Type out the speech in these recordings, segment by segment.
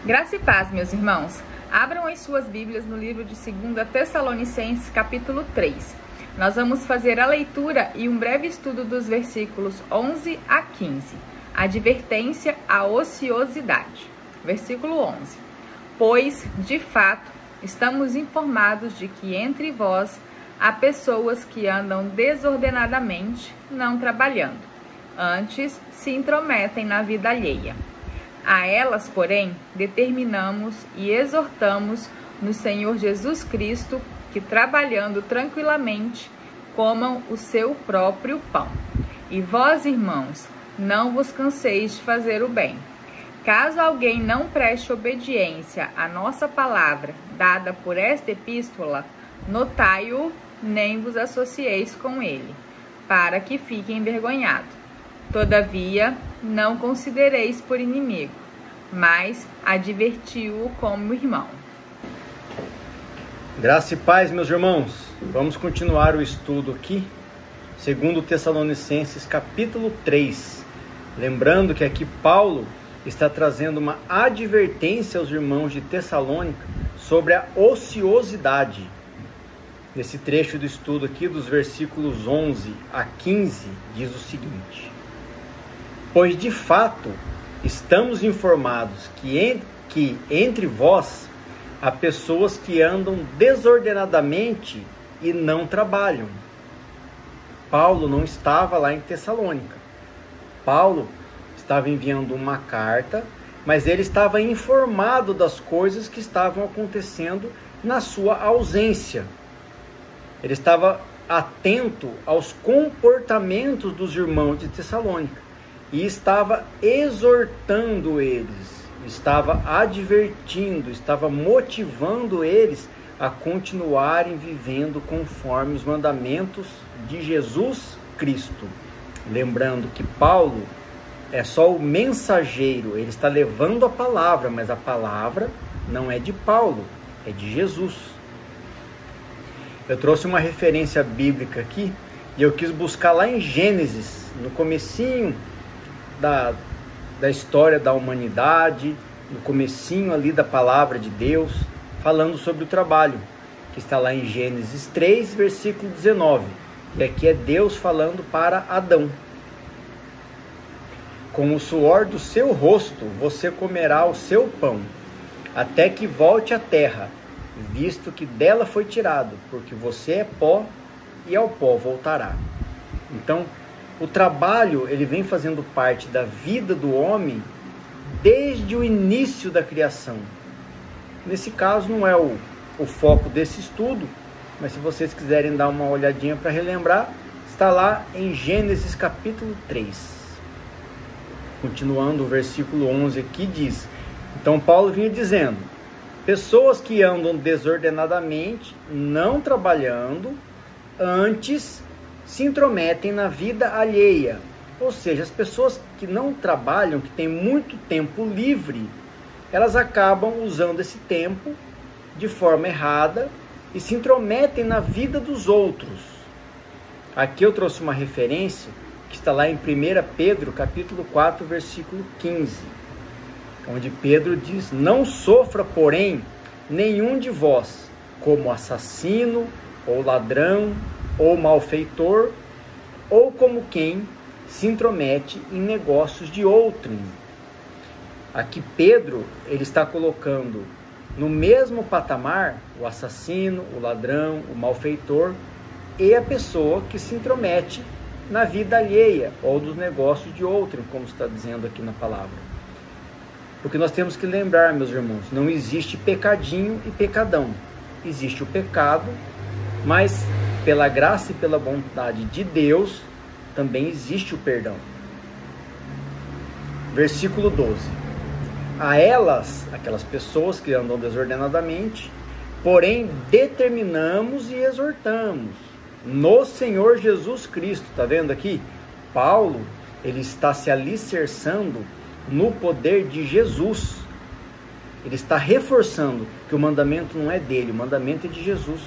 Graça e paz, meus irmãos. Abram as suas Bíblias no livro de 2 Tessalonicenses, capítulo 3. Nós vamos fazer a leitura e um breve estudo dos versículos 11 a 15. Advertência à ociosidade. Versículo 11. Pois, de fato, estamos informados de que entre vós há pessoas que andam desordenadamente, não trabalhando. Antes, se intrometem na vida alheia. A elas, porém, determinamos e exortamos no Senhor Jesus Cristo que, trabalhando tranquilamente, comam o seu próprio pão. E vós, irmãos, não vos canseis de fazer o bem. Caso alguém não preste obediência à nossa palavra dada por esta epístola, notai-o, nem vos associeis com ele, para que fique envergonhado. Todavia, não considereis por inimigo, mas adverti-o como irmão. Graça e paz, meus irmãos. Vamos continuar o estudo aqui, 2 Tessalonicenses, capítulo 3. Lembrando que aqui Paulo está trazendo uma advertência aos irmãos de Tessalônica sobre a ociosidade. Nesse trecho do estudo aqui, dos versículos 11 a 15, diz o seguinte: pois de fato estamos informados que entre vós há pessoas que andam desordenadamente e não trabalham. Paulo não estava lá em Tessalônica. Paulo estava enviando uma carta, mas ele estava informado das coisas que estavam acontecendo na sua ausência. Ele estava atento aos comportamentos dos irmãos de Tessalônica e estava exortando eles, estava advertindo, estava motivando eles a continuarem vivendo conforme os mandamentos de Jesus Cristo. Lembrando que Paulo é só o mensageiro, ele está levando a palavra, mas a palavra não é de Paulo, é de Jesus. Eu trouxe uma referência bíblica aqui e eu quis buscar lá em Gênesis, no comecinho da história da humanidade, no comecinho ali da palavra de Deus, falando sobre o trabalho, que está lá em Gênesis 3, versículo 19. E aqui é Deus falando para Adão. Com o suor do seu rosto você comerá o seu pão, até que volte à terra, visto que dela foi tirado, porque você é pó e ao pó voltará. Então, o trabalho, ele vem fazendo parte da vida do homem desde o início da criação. Nesse caso, não é o foco desse estudo, mas se vocês quiserem dar uma olhadinha para relembrar, está lá em Gênesis capítulo 3. Continuando o versículo 11 aqui diz: então Paulo vinha dizendo, pessoas que andam desordenadamente, não trabalhando, antes se intrometem na vida alheia. Ou seja, as pessoas que não trabalham, que têm muito tempo livre, elas acabam usando esse tempo de forma errada e se intrometem na vida dos outros. Aqui eu trouxe uma referência que está lá em 1 Pedro, capítulo 4, versículo 15, onde Pedro diz: não sofra, porém, nenhum de vós como assassino, ou ladrão, ou malfeitor, ou como quem se intromete em negócios de outrem. Aqui Pedro, ele está colocando no mesmo patamar o assassino, o ladrão, o malfeitor e a pessoa que se intromete na vida alheia ou dos negócios de outrem, como está dizendo aqui na palavra. Porque nós temos que lembrar, meus irmãos, não existe pecadinho e pecadão. Existe o pecado, mas pela graça e pela bondade de Deus, também existe o perdão. Versículo 12. A elas, aquelas pessoas que andam desordenadamente, porém determinamos e exortamos no Senhor Jesus Cristo. Está vendo aqui? Paulo, ele está se alicerçando no poder de Jesus. Ele está reforçando que o mandamento não é dele, o mandamento é de Jesus.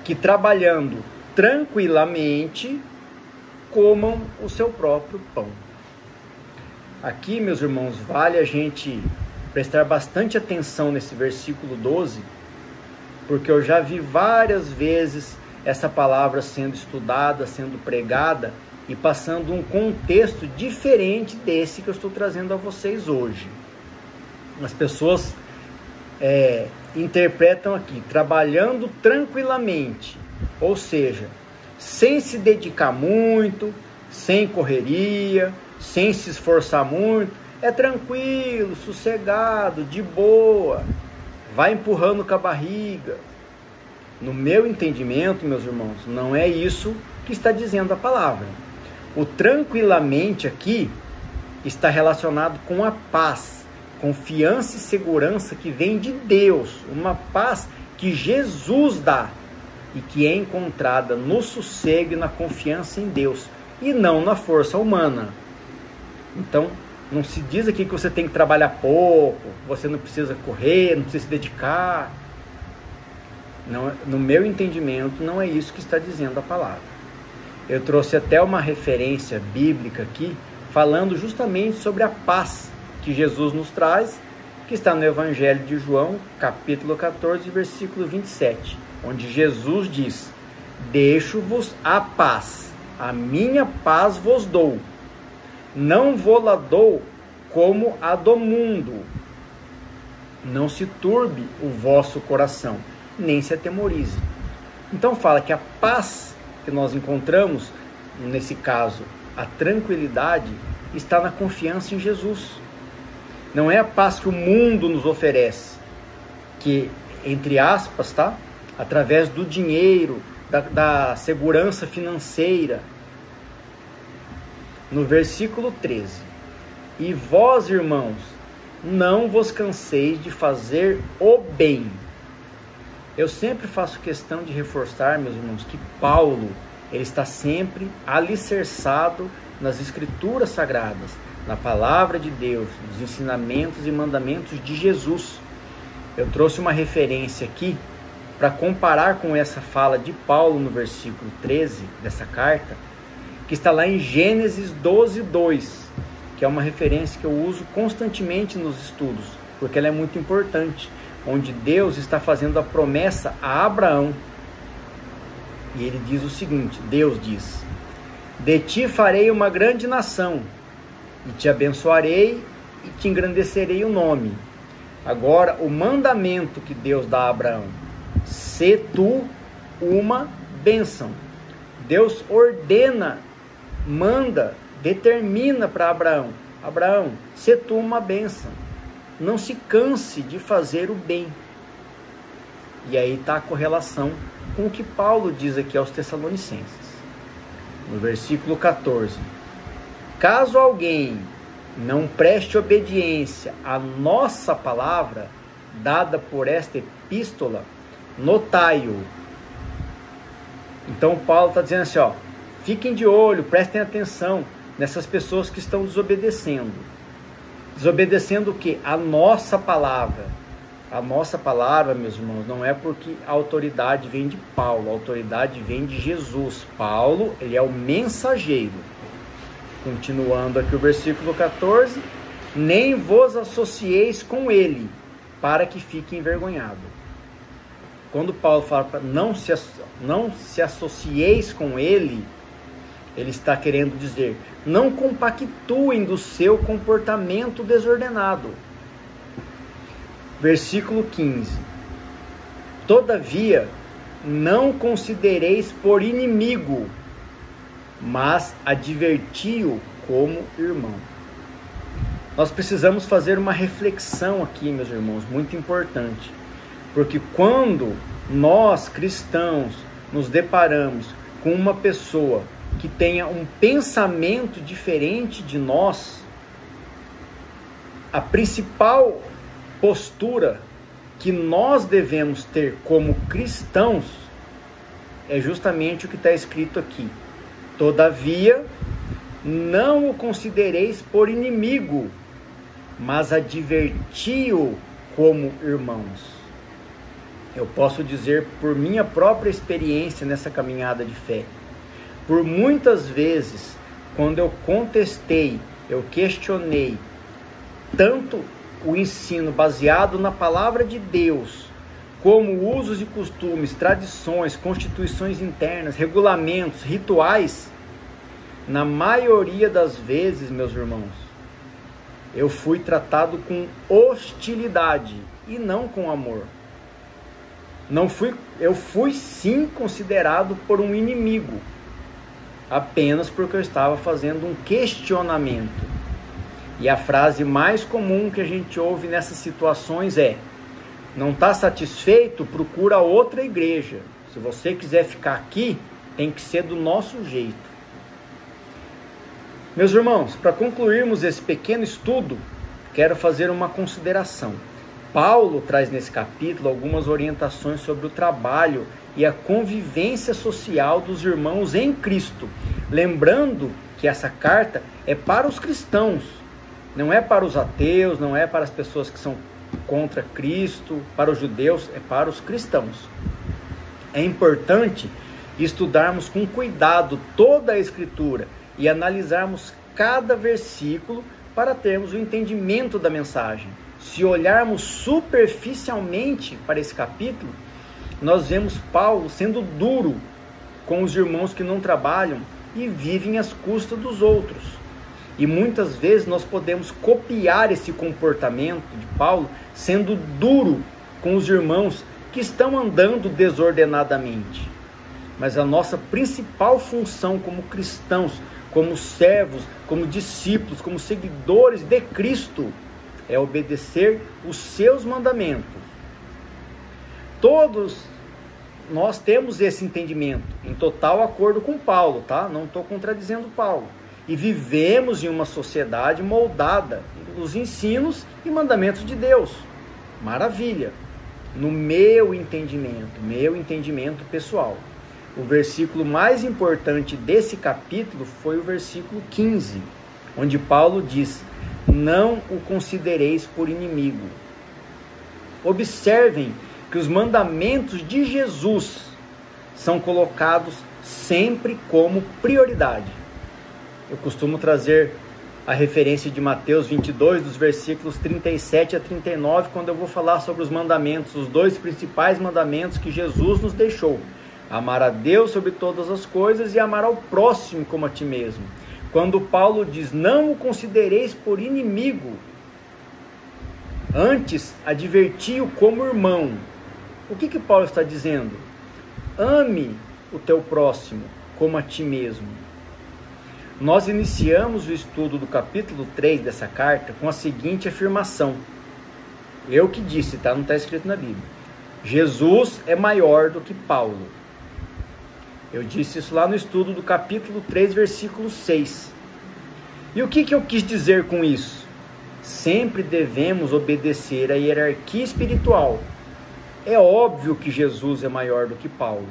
Que trabalhando tranquilamente, comam o seu próprio pão. Aqui, meus irmãos, vale a gente prestar bastante atenção nesse versículo 12, porque eu já vi várias vezes essa palavra sendo estudada, sendo pregada e passando um contexto diferente desse que eu estou trazendo a vocês hoje. As pessoas interpretam aqui, trabalhando tranquilamente, ou seja, sem se dedicar muito, sem correria, sem se esforçar muito, é tranquilo, sossegado, de boa, vai empurrando com a barriga. No meu entendimento, meus irmãos, não é isso que está dizendo a palavra. O tranquilamente aqui está relacionado com a paz, confiança e segurança que vem de Deus, uma paz que Jesus dá e que é encontrada no sossego e na confiança em Deus e não na força humana. Então, não se diz aqui que você tem que trabalhar pouco, você não precisa correr, não precisa se dedicar. Não, no meu entendimento, não é isso que está dizendo a palavra. Eu trouxe até uma referência bíblica aqui, falando justamente sobre a paz que Jesus nos traz, que está no Evangelho de João, capítulo 14, versículo 27, onde Jesus diz: deixo-vos a paz, a minha paz vos dou. Não vou-la dou como a do mundo. Não se turbe o vosso coração, nem se atemorize. Então fala que a paz que nós encontramos, nesse caso, a tranquilidade, está na confiança em Jesus. Não é a paz que o mundo nos oferece, que, entre aspas, tá? Através do dinheiro, da segurança financeira. No versículo 13: e vós, irmãos, não vos canseis de fazer o bem. Eu sempre faço questão de reforçar, meus irmãos, que Paulo, ele está sempre alicerçado nas Escrituras Sagradas, na Palavra de Deus, nos ensinamentos e mandamentos de Jesus. Eu trouxe uma referência aqui para comparar com essa fala de Paulo no versículo 13 dessa carta, que está lá em Gênesis 12:2, que é uma referência que eu uso constantemente nos estudos, porque ela é muito importante, onde Deus está fazendo a promessa a Abraão. E ele diz o seguinte, Deus diz: de ti farei uma grande nação, e te abençoarei e te engrandecerei o nome. Agora, o mandamento que Deus dá a Abraão: sê tu uma bênção. Deus ordena, manda, determina para Abraão: Abraão, sê tu uma bênção. Não se canse de fazer o bem. E aí está a correlação com o que Paulo diz aqui aos Tessalonicenses. No versículo 14: caso alguém não preste obediência à nossa palavra, dada por esta epístola, notai-o. Então Paulo está dizendo assim, ó, fiquem de olho, prestem atenção nessas pessoas que estão desobedecendo. Desobedecendo o quê? A nossa palavra. A nossa palavra, meus irmãos, não é porque a autoridade vem de Paulo, a autoridade vem de Jesus. Paulo, ele é o mensageiro. Continuando aqui o versículo 14: nem vos associeis com ele, para que fique envergonhado. Quando Paulo fala para não se associeis com ele, ele está querendo dizer, não compactuem do seu comportamento desordenado. Versículo 15: todavia, não considereis por inimigo, mas adverti-o como irmão. Nós precisamos fazer uma reflexão aqui, meus irmãos, muito importante. Porque quando nós, cristãos, nos deparamos com uma pessoa que tenha um pensamento diferente de nós, a principal postura que nós devemos ter como cristãos é justamente o que está escrito aqui. Todavia, não o considereis por inimigo, mas adverti-o como irmãos. Eu posso dizer por minha própria experiência nessa caminhada de fé. Por muitas vezes, quando eu contestei, eu questionei tanto o ensino baseado na palavra de Deus, como usos e costumes, tradições, constituições internas, regulamentos, rituais, na maioria das vezes, meus irmãos, eu fui tratado com hostilidade e não com amor. Eu fui sim considerado por um inimigo, apenas porque eu estava fazendo um questionamento. E a frase mais comum que a gente ouve nessas situações é: não está satisfeito? Procura outra igreja. Se você quiser ficar aqui, tem que ser do nosso jeito. Meus irmãos, para concluirmos esse pequeno estudo, quero fazer uma consideração. Paulo traz nesse capítulo algumas orientações sobre o trabalho e a convivência social dos irmãos em Cristo. Lembrando que essa carta é para os cristãos, não é para os ateus, não é para as pessoas que são contra Cristo, para os judeus, é para os cristãos. É importante estudarmos com cuidado toda a Escritura e analisarmos cada versículo para termos o entendimento da mensagem. Se olharmos superficialmente para esse capítulo, nós vemos Paulo sendo duro com os irmãos que não trabalham e vivem às custas dos outros. E muitas vezes nós podemos copiar esse comportamento de Paulo, sendo duro com os irmãos que estão andando desordenadamente. Mas a nossa principal função como cristãos, como servos, como discípulos, como seguidores de Cristo, é obedecer os seus mandamentos. Todos nós temos esse entendimento, em total acordo com Paulo, tá? Não estou contradizendo Paulo. E vivemos em uma sociedade moldada nos ensinos e mandamentos de Deus. Maravilha! No meu entendimento pessoal, o versículo mais importante desse capítulo foi o versículo 15, onde Paulo diz: não o considereis por inimigo. Observem que os mandamentos de Jesus são colocados sempre como prioridade. Eu costumo trazer a referência de Mateus 22, dos versículos 37 a 39, quando eu vou falar sobre os mandamentos, os dois principais mandamentos que Jesus nos deixou: amar a Deus sobre todas as coisas e amar ao próximo como a ti mesmo. Quando Paulo diz: não o considereis por inimigo, antes adverti-o como irmão. O que Paulo está dizendo? Ame o teu próximo como a ti mesmo. Nós iniciamos o estudo do capítulo 3 dessa carta com a seguinte afirmação. Eu que disse, tá? Não está escrito na Bíblia. Jesus é maior do que Paulo. Eu disse isso lá no estudo do capítulo 3, versículo 6. E o que eu quis dizer com isso? Sempre devemos obedecer à hierarquia espiritual. É óbvio que Jesus é maior do que Paulo.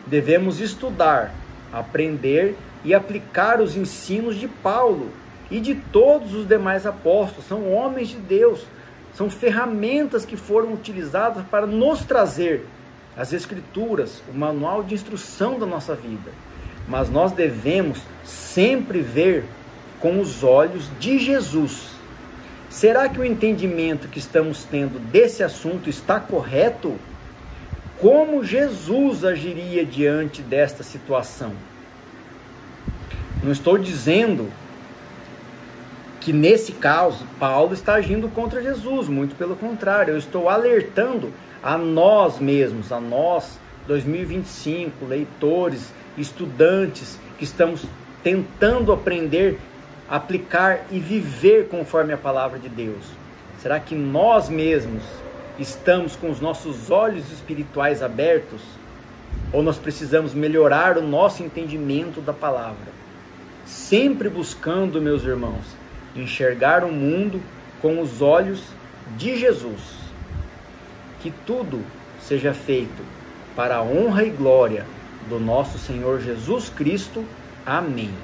Devemos estudar, aprender e aplicar os ensinos de Paulo e de todos os demais apóstolos. São homens de Deus, são ferramentas que foram utilizadas para nos trazer as Escrituras, o manual de instrução da nossa vida. Mas nós devemos sempre ver com os olhos de Jesus. Será que o entendimento que estamos tendo desse assunto está correto? Como Jesus agiria diante desta situação? Não estou dizendo que nesse caso Paulo está agindo contra Jesus, muito pelo contrário, eu estou alertando a nós mesmos, a nós 2025, leitores, estudantes que estamos tentando aprender, aplicar e viver conforme a palavra de Deus. Será que nós mesmos estamos com os nossos olhos espirituais abertos? Ou nós precisamos melhorar o nosso entendimento da palavra? Sempre buscando, meus irmãos, enxergar o mundo com os olhos de Jesus. Que tudo seja feito para a honra e glória do nosso Senhor Jesus Cristo. Amém.